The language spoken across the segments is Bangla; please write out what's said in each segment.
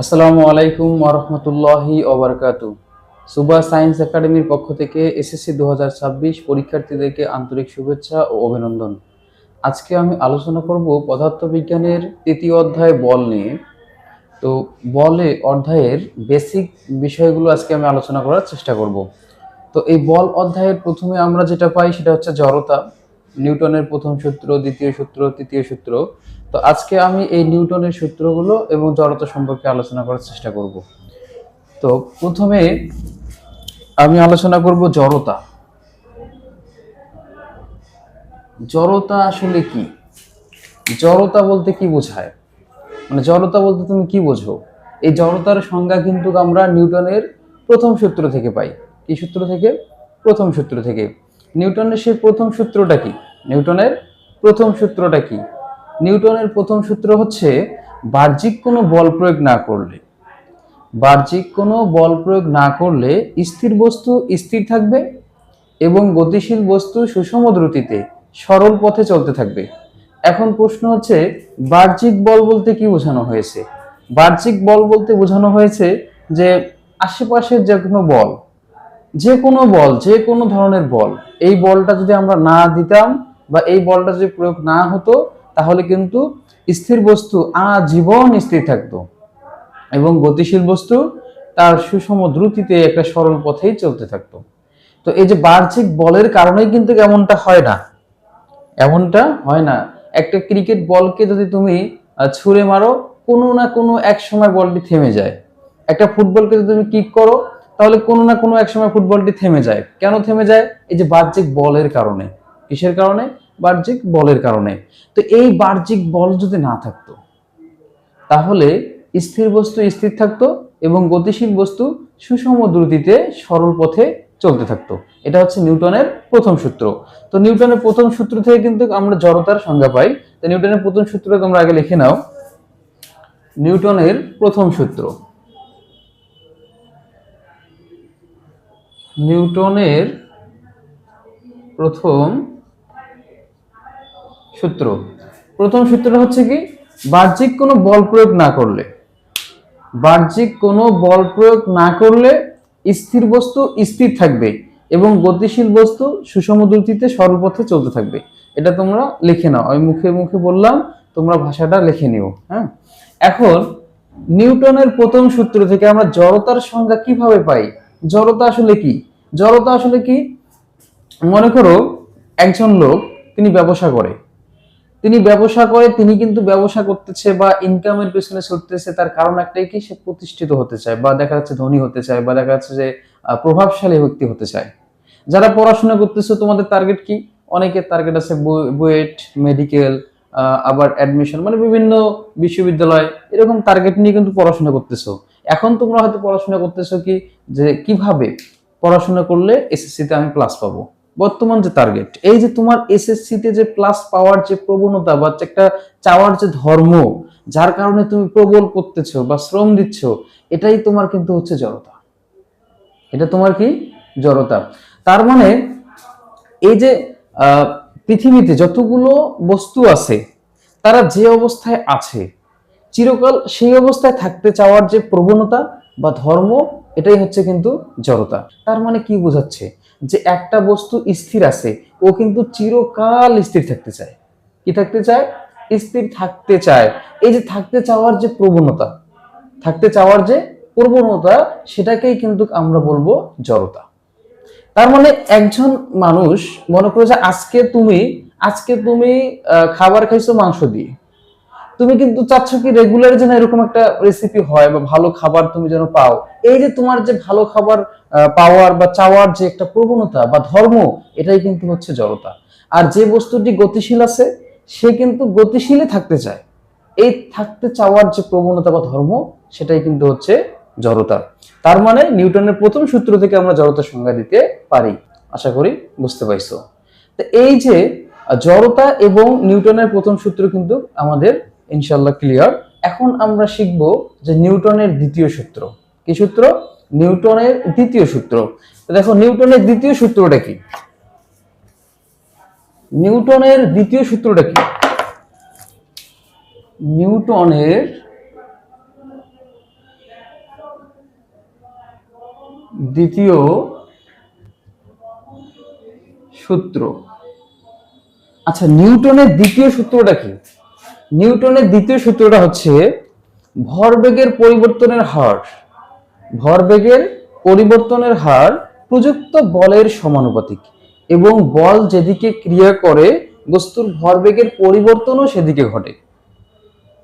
আসসালামু আলাইকুম ওয়া রাহমাতুল্লাহি ওয়া বারাকাতুহু। সুবা সায়েন্স একাডেমির পক্ষ থেকে এসএসসি 2026 পরীক্ষার্থীদেরকে আন্তরিক শুভেচ্ছা ও অভিনন্দন। আজকে আমি আলোচনা করব পদার্থবিজ্ঞানের তৃতীয় অধ্যায় বল নিয়ে। তো বলে অধ্যায়ের বেসিক বিষয়গুলো আজকে আমি আলোচনা করার চেষ্টা করব। তো এই বল অধ্যায়ের প্রথমে আমরা যেটা পাই সেটা হচ্ছে জড়তা, নিউটনের প্রথম সূত্র, দ্বিতীয় সূত্র, তৃতীয় সূত্র। তো আজকে আমি এই নিউটনের সূত্রগুলো এবং জড়তা সম্পর্কে আলোচনা করার চেষ্টা করব। তো প্রথমে আমি আলোচনা করব জড়তা। জড়তা আসলে কি? জড়তা বলতে কি বোঝায়? মানে জড়তা বলতে তুমি কি বোঝো? এই জড়তার সংজ্ঞা কিন্তু আমরা নিউটনের প্রথম সূত্র থেকে পাই। কি সূত্র থেকে? প্রথম সূত্র থেকে। নিউটনের সেই প্রথম সূত্রটা কি? নিউটনের প্রথম সূত্রটা কি? নিউটনের প্রথম সূত্র হচ্ছে বাহ্যিক কোনো বল প্রয়োগ না করলে, বাহ্যিক কোনো বল প্রয়োগ না করলে স্থির বস্তু স্থির থাকবে এবং গতিশীল বস্তু সুষম দ্রুতিতে সরল পথে চলতে থাকবে। এখন প্রশ্ন হচ্ছে, বাহ্যিক বল বলতে কি বোঝানো হয়েছে? বাহ্যিক বল বলতে বোঝানো হয়েছে যে আশেপাশের যে কোনো বল, যে কোনো বল, যে কোনো ধরনের বল, এই বলটা যদি আমরা না দিতাম বা এই বলটা যদি প্রয়োগ না হতো, তাহলে কিন্তু স্থির বস্তু আজীবন স্থির থাকতো এবং গতিশীল বস্তু তার সুষম দ্রুতিতে একটা সরল পথেই চলতে থাকতো। তো এই যে বাহ্যিক বলের কারণেই কিন্তু এমনটা হয় না, এমনটা হয় না। একটা ক্রিকেট বলকে যদি তুমি ছুঁড়ে মারো, কোনো না কোনো এক সময় বলটি থেমে যায়। একটা ফুটবলকে যদি তুমি কিক করো, তাহলে কোনো না কোনো এক সময় ফুটবলটি থেমে যায়। কেন থেমে যায়? এই যে বাহ্যিক বলের কারণে। কিসের কারণে? বাহ্যিক বলের কারণে। তো এই বাহ্যিক বল যদি না থাকতো, তাহলে স্থির বস্তু স্থির থাকতো এবং গতিশীল বস্তু সুষম দ্রুতিতে সরল পথে চলতে থাকতো। এটা হচ্ছে নিউটনের প্রথম সূত্র। তো নিউটনের প্রথম সূত্র থেকে কিন্তু আমরা জড়তার সংজ্ঞা পাই। তো নিউটনের প্রথম সূত্র তোমরা আগে লিখে নাও। নিউটনের প্রথম সূত্র, নিউটনের প্রথম সূত্র, প্রথম সূত্রটা হচ্ছে কি? বাহ্যিক কোনো বল প্রয়োগ না করলে, বাহ্যিক কোনো বল প্রয়োগ না করলে স্থির বস্তু স্থির থাকবে এবং গতিশীল বস্তু সুষম দ্রুতিতে সরল পথে চলতে থাকবে। এটা তোমরা লিখে নাও, আমি মুখে মুখে বললাম, তোমরা ভাষাটা লিখে নিও। হ্যাঁ, এখন নিউটনের প্রথম সূত্র থেকে আমরা জড়তার সংজ্ঞা কিভাবে পাই? জড়তা আসলে কি? জড়তা আসলে কি? মনে করো একজন লোক, তিনি ব্যবসা করে, তিনি কিন্তু ব্যবসা করতেছে বা ইনকামের পেছনে ছুটতেছে, তার কারণ একটাই কি? সে প্রতিষ্ঠিত হতে চায় বা দেখা যাচ্ছে ধনী হতে চায় বা দেখা যাচ্ছে যে প্রভাবশালী ব্যক্তি হতে চায়। যারা পড়াশোনা করতেছে, তোমাদের টার্গেট কি? অনেকের টার্গেট আছে বুয়েট, মেডিকেল, আবার অ্যাডমিশন, মানে বিভিন্ন বিশ্ববিদ্যালয়, এরকম টার্গেট নিয়ে কিন্তু পড়াশোনা করতেছো। এখন তোমরা হয়তো পড়াশোনা করতেছো কি, যে কিভাবে পড়াশোনা করলে এসএসসি তে আমি প্লাস পাবো। বর্তমান যে টার্গেট, এই যে তোমার এসএসসি তে যে প্লাস পাওয়ার যে প্রবণতা বা একটা চাওয়ার যে ধর্ম, যার কারণে তুমি প্রবল করতেছো বা শ্রম দিচ্ছ, এটাই তোমার কিন্তু হচ্ছে জড়তা। এটা তোমার কি? জড়তা। তার মানে এই যে আহ, পৃথিবীতে যতগুলো বস্তু আছে, তারা যে অবস্থায় আছে চিরকাল সেই অবস্থায় থাকতে চাওয়ার যে প্রবণতা বা ধর্ম, এটাই হচ্ছে কিন্তু জড়তা। তার মানে কি বোঝাচ্ছে? যে একটা বস্তু স্থির আছে, ও কিন্তু চিরকাল স্থির থাকতে চায়। কি থাকতে চায়? স্থির থাকতে চায়। এই যে থাকতে চাওয়ার যে প্রবণতা, থাকতে চাওয়ার যে প্রবণতা, সেটাকেই কিন্তু আমরা বলবো জড়তা। তার মানে একজন মানুষ, মনে করো যে আজকে তুমি খাবার খাইছো মাংস দিয়ে, তুমি কিন্তু চাচ্ছ কি রেগুলার যেন এরকম একটা রেসিপি হয় বা ভালো খাবার তুমি যেন পাও। এই যে তোমার যে ভালো খাবার পাওয়ার বা চাওয়ার যে একটা প্রবণতা বা ধর্ম, এটাই কিন্তু হচ্ছে জড়তা। আর যে বস্তুটি গতিশীল আছে, সে কিন্তু গতিশীলই থাকতে চায়। এই থাকতে চাওয়ার যে প্রবণতা বা ধর্ম, সেটাই কিন্তু হচ্ছে জড়তা। তার মানে নিউটনের প্রথম সূত্র থেকে আমরা জড়তার সংজ্ঞা দিতে পারি। আশা করি বুঝতে পাইছো। তো এই যে জড়তা এবং নিউটনের প্রথম সূত্র কিন্তু আমাদের ইনশাল্লাহ ক্লিয়ার। এখন আমরা শিখব যে নিউটনের দ্বিতীয় সূত্র। কি সূত্র? নিউটনের দ্বিতীয় সূত্র। তো দেখো নিউটনের দ্বিতীয় সূত্রটা কি? নিউটনের দ্বিতীয় সূত্রটা কি? নিউটনের দ্বিতীয় সূত্র। আচ্ছা, নিউটনের দ্বিতীয় সূত্রটা কি? নিউটনের দ্বিতীয় সূত্রটা হচ্ছে ভরবেগের পরিবর্তনের হার। ভরবেগের পরিবর্তনের হার প্রযুক্ত বলের সমানুপাতিক এবং বল যেদিকে ক্রিয়া করে বস্তুর ভরবেগের পরিবর্তনও সেদিকে ঘটে।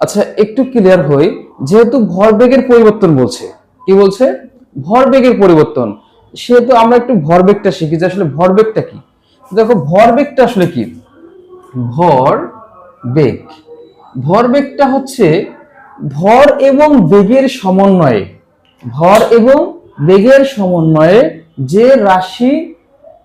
আচ্ছা, একটু ক্লিয়ার হই, যেহেতু ভরবেগের পরিবর্তন বলছে, কি বলছে? ভরবেগের পরিবর্তন, সেহেতু আমরা একটু ভরবেগটা শিখি যে আসলে ভরবেগটা কি। দেখো, ভরবেগটা আসলে কি? ভরবেগ, ভরবেগটা হচ্ছে ভর এবং বেগের সমন্বয়ে, ভর এবং বেগের সমন্বয়ে যে রাশি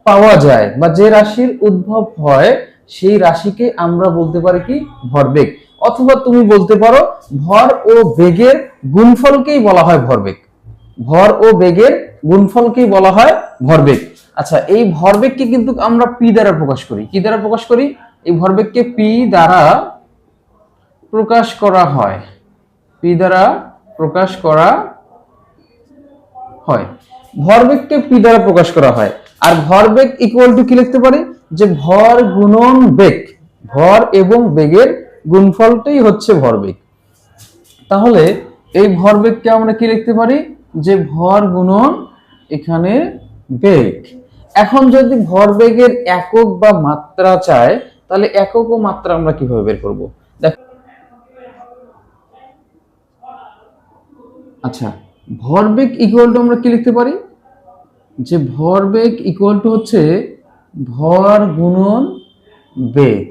পাওয়া যায় বা যে রাশির উদ্ভব হয় সেই রাশিকে আমরা বলতে পারি কি? ভরবেগ। অথবা তুমি বলতে পারো ভর ও বেগের গুণফলকেই বলা হয় ভরবেগ। ভর ও বেগের গুণফলকেই বলা হয় ভরবেগ। আচ্ছা, এই ভরবেগকে কিন্তু আমরা পি দ্বারা প্রকাশ করি। কি দ্বারা প্রকাশ করি? এই ভরবেগকে পি দ্বারা প্রকাশ করা হয়। পি দ্বারা প্রকাশ করা হয়। ভরবেগকে পি দ্বারা প্রকাশ করা হয়। আর ভরবেগ ইকুয়াল টু কি লিখতে পারি? যে ভর গুণন বেগ, ভর এবং বেগের গুণফলটাই হচ্ছে ভরবেগ। তাহলে এই ভরবেগকে আমরা কি লিখতে পারি? যে ভর গুণন এখানে বেগ। এখন যদি ভরবেগের একক বা মাত্রা চায়, তাহলে একক ও মাত্রা আমরা কিভাবে বের করব? দেখো, আচ্ছা, ভরবেগ ইকুয়াল টু আমরা কি লিখতে পারি? যে ভরবেগ ইকুয়াল টু হচ্ছে ভর গুণন বেগ।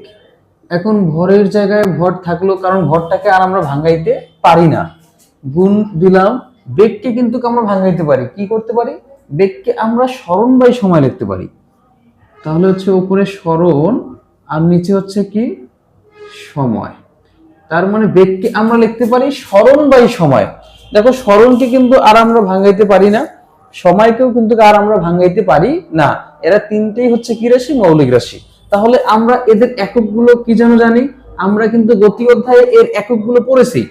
এখন ভরের জায়গায় ভর থাকলো, কারণ ভরটাকে আর আমরা ভাঙাইতে পারি না, গুণ দিলাম। বেগকে কিন্তু আমরা ভাঙাইতে পারি। কি করতে পারি? বেগকে আমরা সরণ বাই সময় লিখতে পারি। তাহলে হচ্ছে উপরে সরণ আর নিচে হচ্ছে কি? সময়। তার মানে বেগকে আমরা লিখতে পারি সরণ বাই সময়। দেখো, সরণকে কিন্তু আর আমরা ভাঙাইতে পারি না, সময়কেও কিন্তু আর আমরা ভাঙাইতে পারি না। এরা তিনটেই হচ্ছে কি রাশি? মৌলিক রাশি। তাহলে আমরা এদের এককগুলো কি যেন জানি? আমরা কিন্তু গতি অধ্যায়ে এর এককগুলো পড়েছি।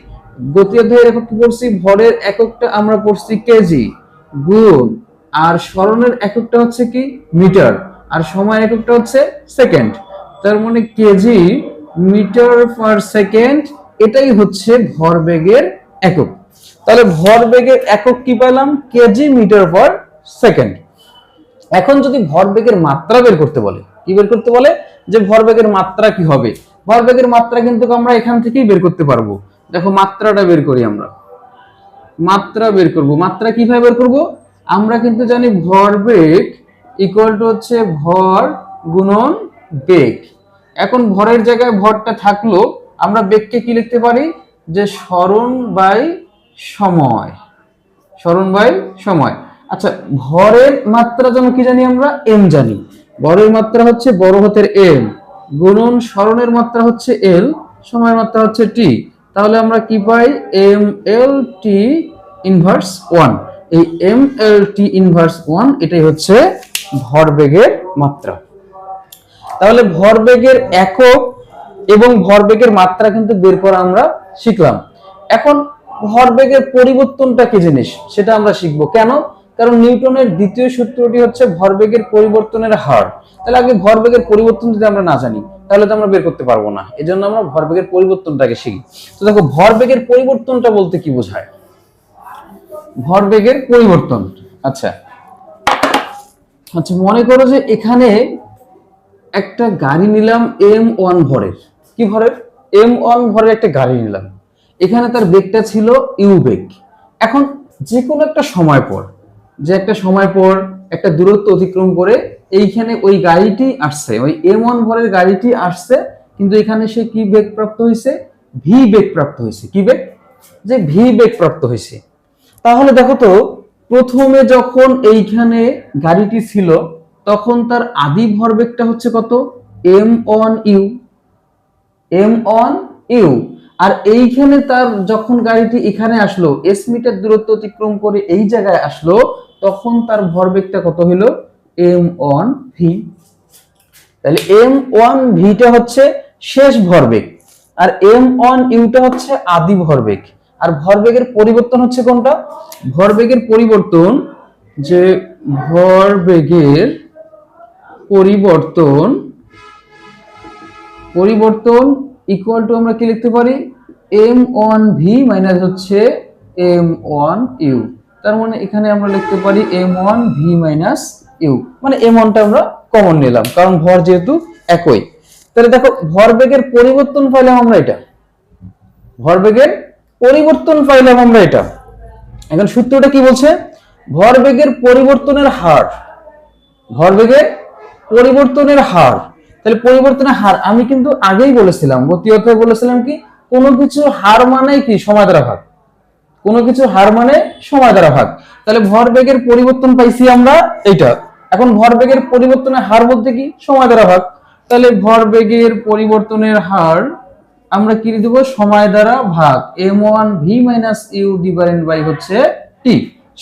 গতি অধ্যায়ের একক কি পড়ছি? ভরের এককটা আমরা পড়ছি কেজি, গুণ, আর সরণের এককটা হচ্ছে কি? মিটার, আর সময় এককটা হচ্ছে সেকেন্ড। তার মানে কেজি মিটার পার সেকেন্ড, এটাই হচ্ছে ভরবেগের একক। তাহলে ভরবেগের একক কি পেলাম? KG metre per second. এখন যদি ভরবেগের মাত্রা বের করতে বলে, কি বের করতে বলে? যে ভরবেগের মাত্রা কি হবে? ভরবেগের মাত্রা কিন্তু আমরা এখান থেকেই বের করতে পারবো। দেখো, মাত্রাটা বের করি আমরা। মাত্রা বের করব। মাত্রা কিভাবে বের করব? আমরা কিন্তু জানি ভরবেগ ইকুয়াল টু হচ্ছে ভর গুণন বেগ। এখন ভরের জায়গায় ভরটা থাকলো, আমরা বেগকে কি লিখতে পারি? যে সরণ বাই সময়, সরণ বাই সময়। আচ্ছা, ভরের মাত্রা যেন কি জানি? আমরা এম জানি। ভরের মাত্রা হচ্ছে বড় হাতের এম, গুণন সরণের মাত্রা হচ্ছে এল, সময়ের মাত্রা হচ্ছে টি। তাহলে আমরা কি পাই? এম এল টি ইনভার্স 1। এই এম এল টি ইনভার্স 1 এটাই হচ্ছে ভরবেগের মাত্রা। তাহলে ভরবেগের একক এবং ভরবেগের মাত্রা কিন্তু বের করা আমরা শিখলাম। এখন ভরবেগের পরিবর্তনটা কি জিনিস সেটা আমরা শিখব। কেন? কারণ নিউটনের দ্বিতীয় সূত্রটি হচ্ছে ভরবেগের পরিবর্তনের হার। তাহলে আগে ভরবেগের পরিবর্তন যদি আমরা না জানি, তাহলে তো আমরা বের করতে পারবো না। এজন্য আমরা ভরবেগের পরিবর্তনটাকে শিখি। তো দেখো, ভরবেগের পরিবর্তনটা বলতে কি বোঝায়? ভরবেগের পরিবর্তন, আচ্ছা আচ্ছা, মনে করো যে এখানে একটা গাড়ি নিলাম M1 ভরের। কি ভরের? M1 ভরের একটা গাড়ি নিলাম। এখানে তার বেগটা ছিল ইউ বেগ। এখন যে কোনো একটা সময় পর, যে একটা সময় পর একটা দূরত্ব অতিক্রম করে এইখানে ওই গাড়িটি আসছে, ওই M1 ভরের গাড়িটি আসছে, কিন্তু এখানে সে কি বেগ প্রাপ্ত হয়েছে? ভি বেগ প্রাপ্ত হয়েছে। কি বেগ? যে ভি বেগ প্রাপ্ত হয়েছে। তাহলে দেখো তো, প্রথমে যখন এইখানে গাড়িটি ছিল তখন তার আদি ভরবেগটা হচ্ছে কত? m1u, m1u। আর এইখানে তার যখন গাড়িটি এখানে আসলো, এস মিটার দূরত্ব অতিক্রম করে এই জায়গায় আসলো, তখন তার ভরবেগটা কত হলো? m1v। তাহলে m1vটা হচ্ছে শেষ ভরবেগ, আর m1uটা হচ্ছে আদি ভরবেগ। আর ভরবেগের পরিবর্তন হচ্ছে কোনটা? ভরবেগের পরিবর্তন যে ভরবেগের পরিবর্তন পরিবর্তন ইকুয়াল টু আমরা কি লিখতে পারি m1v মাইনাস হচ্ছে m1u। তার মানে এখানে আমরা লিখতে পারি m1v মাইনাস u, মানে m1 টা আমরা কমন নিলাম কারণ ভর যেহেতু একই। তাহলে দেখো ভরবেগের পরিবর্তন পাইলাম আমরা এটা, ভরবেগের পরিবর্তন পাইলাম আমরা এটা। এখন সূত্রটা কি বলছে? ভরবেগের পরিবর্তনের হার, ভরবেগের পরিবর্তনের হার। তাহলে পরিবর্তনের হার আমি কিন্তু আগেই বলেছিলাম, গতি অধ্যায়ে বলেছিলাম কি কোনো কিছু হার মানে কি সময় দ্বারা ভাগ, কোনো কিছু হার মানে সময় দ্বারা ভাগ। তাহলে ভরবেগের পরিবর্তন পাইছি আমরা এইটা। এখন ভরবেগের পরিবর্তনের হার বলতে কি সময় দ্বারা ভাগ। তাহলে ভরবেগের পরিবর্তনের হার আমরা কি দেব সময় দ্বারা ভাগ m1v - u ডিভাইডেড বাই হচ্ছে t,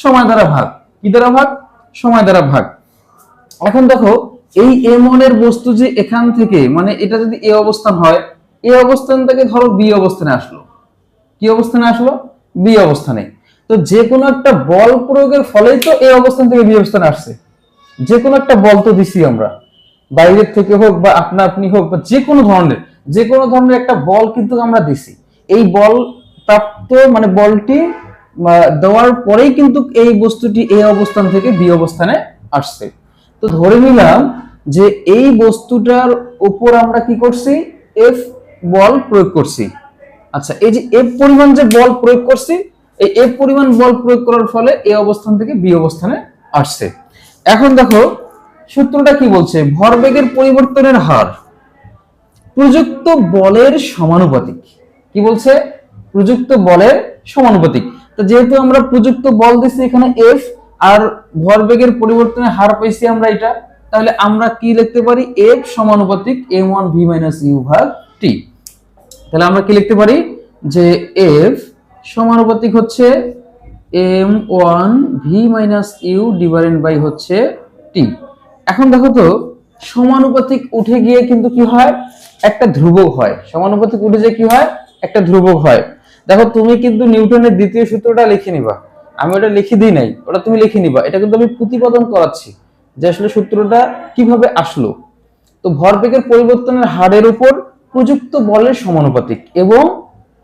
সময় দ্বারা ভাগ। কি দ্বারা ভাগ? সময় দ্বারা ভাগ। এখন দেখো এই m1 এর বস্তু যে এখান থেকে মানে এটা যদি a অবস্থান হয়, a অবস্থান থেকে ধরো b অবস্থানে আসলো, কি অবস্থানে আসলো? b অবস্থানে। তো যে কোনো একটা বল প্রয়োগের ফলেই তো a অবস্থান থেকে b অবস্থানে আসছে। যে কোনো একটা বল তো দিছি আমরা, বাইরের থেকে হোক বা আপনা আপনি হোক বা যে কোনো ধরনের একটা বল কিন্তু আমরা দিছি। এই বল প্রাপ্ত মানে বলটি দেওয়ার পরেই কিন্তু এই বস্তুটি a অবস্থান থেকে b অবস্থানে আসছে। তো ধরে নিলাম যে এই বস্তুটার উপর আমরা কি করছি f বল প্রয়োগ করছি। আচ্ছা এই যে f পরিমাণ যে বল প্রয়োগ করছি, এই f পরিমাণ বল প্রয়োগ করার ফলে a অবস্থান থেকে b অবস্থানে আসছে। এখন দেখো সূত্রটা কি বলছে? ভরবেগের পরিবর্তনের হার প্রযুক্ত বলের সমানুপাতিক। কি বলছে? প্রযুক্ত বলের সমানুপাতিক। তো যেহেতু আমরা প্রযুক্ত বল দিচ্ছি এখানে f আর ভরবেগের পরিবর্তনের হার পাইছি আমরা এটা, তাহলে আমরা কি লিখতে পারি f সমানুপাতিক m1v - u ভাগ t। তাহলে আমরা কি লিখতে পারি যে f সমানুপাতিক হচ্ছে m1v - u ডিভাইডেড বাই হচ্ছে t। এখন দেখো তো সমানুপাতিক উঠে গিয়ে কিন্তু কি হয় একটা ধ্রুবক হয়, সমানুপাতিক উঠে যে কি হয় একটা ধ্রুবক হয়। দেখো তুমি কিন্তু নিউটনের দ্বিতীয় সূত্রটা লিখে নিবা, আমি ওটা লিখে দিই নাই, ওটা তুমি লিখে নিবা। এটা কিন্তু আমি প্রতিপাদন করাচ্ছি যে আসলে সূত্রটা কিভাবে আসলো। তো ভরবেগের পরিবর্তনের হারের উপর প্রযুক্ত বলের সমানুপাতিক এবং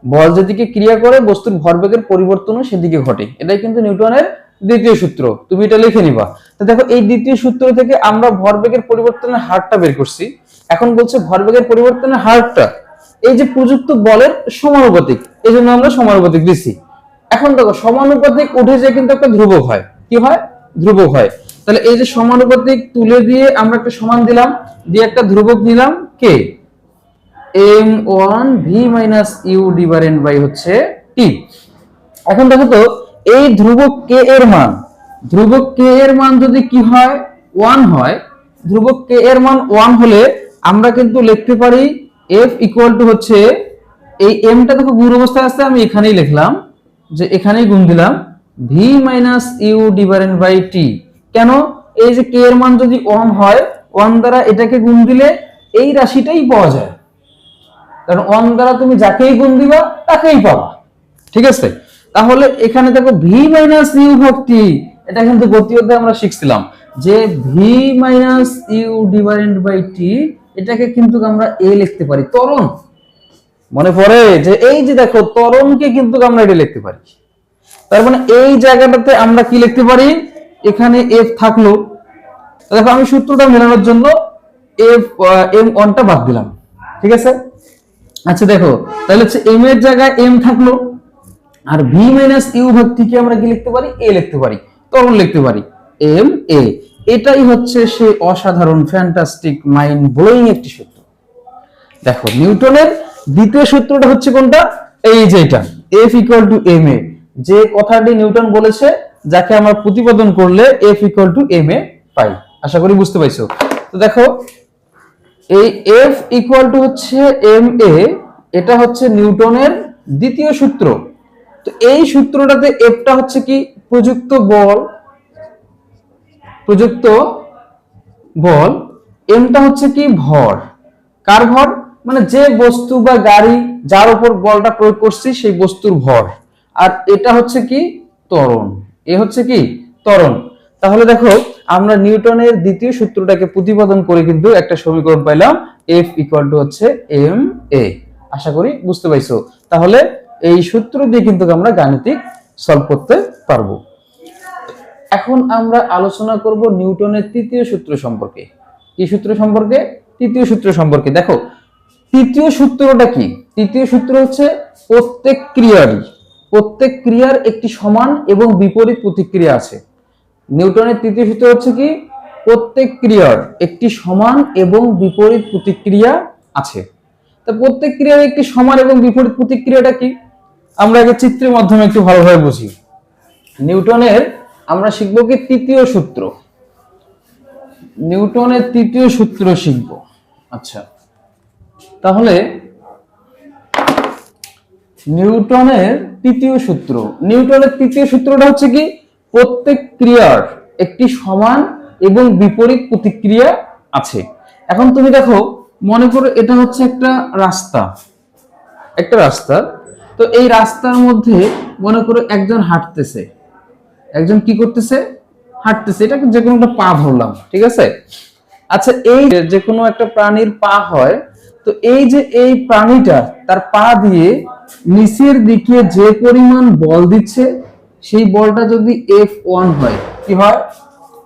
বল যেদিকে ক্রিয়া করে বস্তুর ভরবেগের পরিবর্তনও সেদিকে ঘটে। এটাই কিন্তু নিউটনের দ্বিতীয় সূত্র, তুমি এটা লিখে নিবা। তো দেখো এই দ্বিতীয় সূত্র থেকে আমরা ভরবেগের পরিবর্তনের হারটা বের করছি। এখন বলছে ভরবেগের পরিবর্তনের হারটা এই যে প্রযুক্ত বলের সমানুপাতিক, এই জন্য আমরা সমানুপাতিক দিছি। এখন দেখো সমানুপাতিক উঠে যে কিন্তু একটা ধ্রুবক হয়, কি হয়? ধ্রুবক হয়। তাহলে এই যে সমানুপাতিক তুলে দিয়ে আমরা একটা সমান দিলাম, দিয়ে একটা ধ্রুবক নিলাম কে m1v - u ডিভাইডেড বাই হচ্ছে t। এখন দেখো তো এই ধ্রুবক k এর মান, ধ্রুবক k এর মান যদি কি হয় 1 হয়, ধ্রুবক k এর মান 1 হলে আমরা কিন্তু লিখতে পারি f ইকুয়াল টু হচ্ছে এই m টা দেখো গুণ অবস্থায় আছে, আমি এখানেই লিখলাম যে এখানেই গুণ দিলাম v - u divided by t। কেন? এই যে k এর মান যদি 1 হয় 1 দ্বারা এটাকে গুণ দিলে এই রাশিটাই পাওয়া যায়, কারণ 1 দ্বারা তুমি যাকেই গুণ দিবা তাকেই পাবা। ঠিক আছে? তাহলে এখানে দেখো v - u ভাগ t, এটা কিন্তু গতি অধ্যায়ে আমরা শিখছিলাম যে v - u divided by t, এটাকে কিন্তু আমরা a লিখতে পারি ত্বরণ। মনে পড়ে যে এই যে দেখো ত্বরণকে কিন্তু আমরা এটা লিখতে পারি। তার মানে এই জায়গাটাতে আমরা কি লিখতে পারি, এখানে f থাকলো। দেখো আমি সূত্রটা মেলানোর জন্য f m1 টা বাদ দিলাম। ঠিক আছে? আচ্ছা দেখো তাহলে হচ্ছে m এর জায়গায় m থাকলো আর v - u ভাগ t কে আমরা কি লিখতে পারি a লিখতে পারি, ত্বরণ লিখতে পারি m a। এটাই হচ্ছে সেই অসাধারণ ফ্যান্টাস্টিক মাইন্ড ব্লোয়িং একটি সূত্র। দেখো নিউটনের দ্বিতীয় সূত্রটা হচ্ছে কোনটা? এই যে এটা f equal to m a, যে কথাটি নিউটন বলেছে যাকে আমরা প্রতিপাদন করলে f equal to m a পাই। আশা করি বুঝতে পাইছো। তো দেখো এই f ইকুয়াল টু হচ্ছে m a, এটা হচ্ছে নিউটনের দ্বিতীয় সূত্র। তো এই সূত্রটাতে f টা হচ্ছে কি প্রযুক্ত বল, প্রযুক্ত বল, m টা হচ্ছে কি ভর। কার ভর? মানে যে বস্তু বা গাড়ি যার উপর বলটা প্রয়োগ করছি সেই বস্তুর ভর। আর এটা হচ্ছে কি ত্বরণ, এ হচ্ছে কি ত্বরণ। তাহলে দেখো আমরা নিউটনের দ্বিতীয় সূত্রটাকে প্রতিপাদন করে কিন্তু একটা সমীকরণ পাইলাম, F ইকুয়াল টু হচ্ছে এম এ। আশা করি বুঝতে পাইছো। তাহলে এই সূত্র দিয়ে কিন্তু আমরা গাণিতিক সলভ করতে পারবো। এখন আমরা আলোচনা করব নিউটনের তৃতীয় সূত্র সম্পর্কে। কি সূত্র সম্পর্কে? তৃতীয় সূত্র সম্পর্কে। দেখো তৃতীয় সূত্রটা কি? তৃতীয় সূত্র হচ্ছে প্রত্যেক ক্রিয়ার একটি সমান এবং বিপরীত প্রতিক্রিয়া আছে। নিউটনের তৃতীয় সূত্র হচ্ছে কি? প্রত্যেক ক্রিয়ার একটি সমান এবং বিপরীত প্রতিক্রিয়া আছে। তা প্রত্যেক ক্রিয়ার একটি সমান এবং বিপরীত প্রতিক্রিয়াটা কি? আমরা আগে চিত্রের মাধ্যমে একটু ভালোভাবে বুঝি। নিউটনের আমরা শিখবো কি তৃতীয় সূত্র, নিউটনের তৃতীয় সূত্র শিখবো। আচ্ছা, তাহলে নিউটনের তৃতীয় সূত্রটা হচ্ছে কি? প্রত্যেক ক্রিয়ার একটি সমান এবং বিপরীত প্রতিক্রিয়া আছে। এখন তুমি দেখো, মনে করো এটা হচ্ছে একটা রাস্তা, তো এই রাস্তার মধ্যে মনে করো একজন হাঁটতেছে, একজন কি করতেছে? হাঁটতেছে। এটাকে যে কোনো একটা পা ধরলাম, ঠিক আছে? আচ্ছা, এই যে কোনো একটা প্রাণীর পা হয়, তো এই যে এই প্রাণীটা তার পা দিয়ে নিচের দিকে যে পরিমাণ বল দিচ্ছে, সেই বলটা যদি F1 হয়, কি হয়?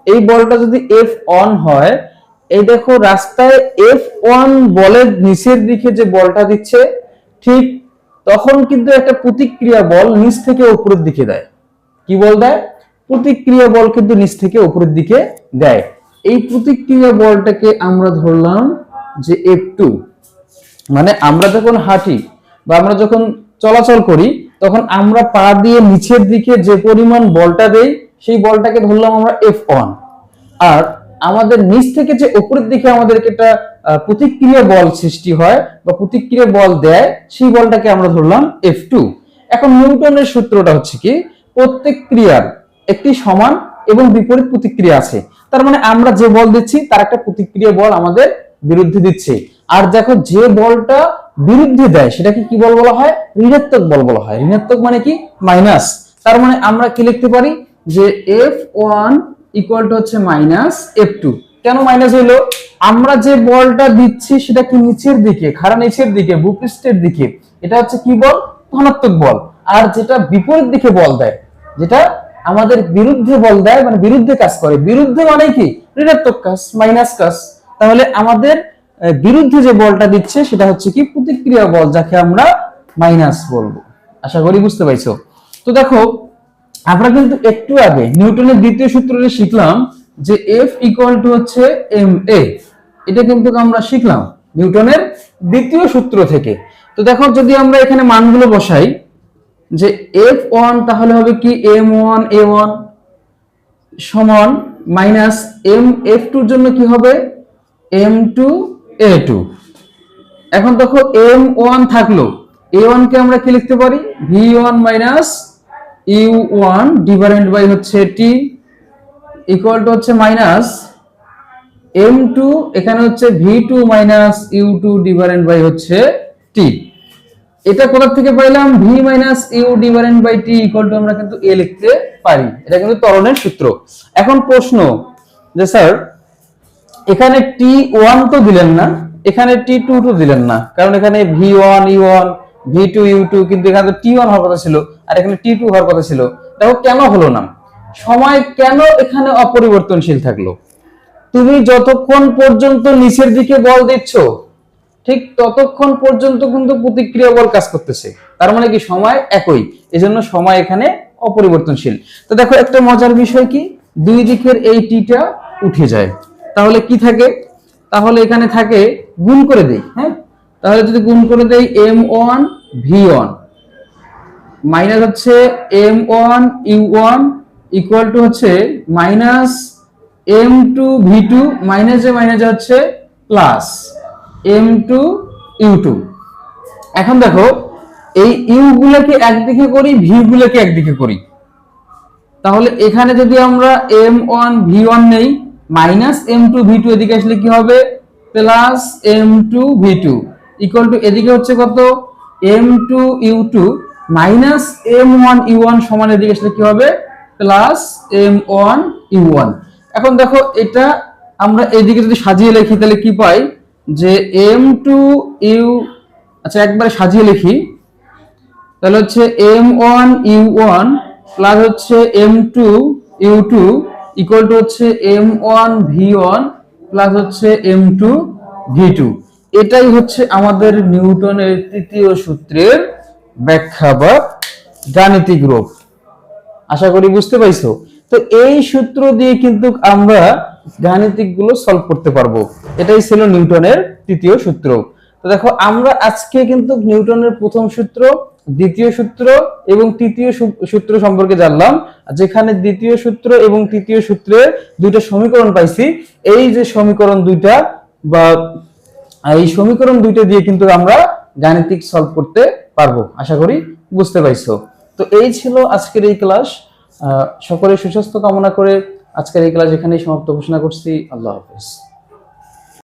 এই বলটা যদি F1 হয়, এই দেখো রাস্তায় F1 বলের নিচের দিকে যে বলটা দিচ্ছে, ঠিক তখন কিন্তু একটা প্রতিক্রিয়া বল নিচ থেকে উপরের দিকে দেয়। কি বল দেয়? প্রতিক্রিয়া বল কিন্তু নিচ থেকে উপরের দিকে দেয়। এই প্রতিক্রিয়া বলটাকে আমরা ধরলাম যে F2। মানে আমরা যখন হাঁটি বা আমরা যখন চলাচল করি, তখন আমরা পা দিয়ে নিচের দিকে যে পরিমাণ বলটা দেই, সেই বলটাকে ধরলাম আমরা F1। আর আমাদের নিচ থেকে যে উপরের দিকে আমাদেরকে একটা প্রতিক্রিয়া বল সৃষ্টি হয় বা প্রতিক্রিয়া বল দেয়, সেই বলটাকে আমরা ধরলাম F2। এখন নিউটনের সূত্রটা হচ্ছে কি? প্রত্যেক ক্রিয়ার একটি সমান এবং বিপরীত প্রতিক্রিয়া আছে। তার মানে আমরা যে বল দিচ্ছি তার একটা প্রতিক্রিয়া বল আমাদের বিরুদ্ধে দিচ্ছে। আর দেখো যে বলটা বিরুদ্ধে দেয় সেটাকে কি বল বলা হয়? ঋণাত্মক বল বলা হয়। ঋণাত্মক মানে কি? মাইনাস। তার মানে আমরা কি লিখতে পারি যে F1 ইকুয়াল টু হচ্ছে মাইনাস F2। কেন মাইনাস হলো? আমরা যে বলটা দিচ্ছি সেটা কি নিচের দিকে, খাড়া নিচের দিকে, ভূপৃষ্ঠের দিকে, এটা হচ্ছে কি বল? ধনাত্মক বল। আর যেটা বিপরীত দিকে বল দেয়, যেটা আমাদের বিরুদ্ধে বল দেয়, মানে বিরুদ্ধে কাজ করে, বিরুদ্ধে মানে কি? ঋণাত্মক কাজ, মাইনাস কাজ। তাহলে আমাদের বিরুদ্ধে যে বলটা দিচ্ছে সেটা হচ্ছে কি? প্রতিক্রিয়া বল, যাকে আমরা মাইনাস বলবো। আশা করি বুঝতে পাইছো। তো দেখো আমরা কিন্তু একটু আগে নিউটনের দ্বিতীয় সূত্রটা শিখলাম যে F ইকুয়াল টু হচ্ছে ma। এটা কিন্তু আমরা শিখলাম নিউটনের দ্বিতীয় সূত্র থেকে। তো দেখো যদি আমরা এখানে মানগুলো বসাই, যে F1 তাহলে হবে কি? m1a1 সমান মাইনাস F2 এর জন্য কি হবে? m2a2। এখন দেখো m1 থাকলো, a1 কে আমরা কি লিখতে পারি? v1 minus u1 divided by হচ্ছে t ইকুয়াল টু হচ্ছে মাইনাস m2, এখানে হচ্ছে v2 minus u2 divided by হচ্ছে t। এটা কোথা থেকে পাইলাম? v minus u divided by t equal to আমরা কিন্তু a লিখতে পারি। এটা কিন্তু ত্বরণের সূত্র। এখন প্রশ্ন যে স্যার এখানে t1 তো দিলেন না, এখানে t2 তো দিলেন না, কারণ এখানে v1 u1 v2 u2, কিন্তু এখানে তো t1 হওয়ার কথা ছিল আর এখানে t2 হওয়ার কথা ছিল। দেখো কেন হলো না? সময় কেন এখানে অপরিবর্তনশীল থাকলো? তুমি যতক্ষণ পর্যন্ত নিচের দিকে বল দিচ্ছ, ঠিক ততক্ষণ পর্যন্ত কিন্তু প্রতিক্রিয়া বল কাজ করতেছে। তার মানে কি? সময় একই, এজন্য সময় এখানে অপরিবর্তনশীল। তো দেখো একটা মজার বিষয় কি? দুই দিকের এই টিটা উঠে যায়, তাহলে কি থাকে? তাহলে এখানে থাকে, গুণ করে দেই। হ্যাঁ, তাহলে যদি গুণ করে দেই m1 v1 মাইনাস হচ্ছে m1 u1 ইকুয়াল টু হচ্ছে মাইনাস m2 v2 মাইনাসে মাইনাসে হচ্ছে প্লাস m2 u2। এখন দেখো এই u গুলোকে একদিকে করি, v গুলোকে একদিকে করি, তাহলে এখানে যদি আমরা m1 v1 নেই, মাইনাস m2 v2 এদিকে আসলে কি হবে? Plus m2 v2 equal to এদিকে হচ্ছে কত? m2 u2 minus m1 u1 সমান এদিকে আসলে কি হবে? Plus m1 u1। এখন দেখো এটা আমরা এইদিকে যদি সাজিয়ে লিখি তাহলে কি পাই যে m2 u, আচ্ছা একবারে সাজিয়ে লিখি তাহলে হচ্ছে m1 u1 প্লাস হচ্ছে m2 u2 ইকুয়াল টু হচ্ছে m1 v1 প্লাস হচ্ছে m2 v2। এটাই হচ্ছে আমাদের নিউটনের তৃতীয় সূত্রের ব্যাখ্যা বা গাণিতিক রূপ। আশা করি বুঝতে পাইছো। তো এই সূত্র দিয়ে কিন্তু আমরা গাণিতিক গুলো সলভ করতে পারবো। এটাই ছিল নিউটনের তৃতীয় সূত্র। তো দেখো আমরা আজকে কিন্তু নিউটনের প্রথম সূত্র, দ্বিতীয় সূত্র এবং তৃতীয় সূত্র সম্পর্কে জানলাম। যেখানে দ্বিতীয় সূত্র এবং তৃতীয় সূত্রের দুইটা সমীকরণ পাইছি। এই যে সমীকরণ দুইটা বা এই সমীকরণ দুইটা দিয়ে কিন্তু আমরা গাণিতিক সলভ করতে পারবো। আশা করি বুঝতে পাইছো। তো এই ছিল আজকের এই ক্লাস। সকলের সুস্বাস্থ্য কামনা করে আজকের এই ক্লাস এখানেই সমাপ্ত ঘোষণা করছি। আল্লাহ হাফেজ।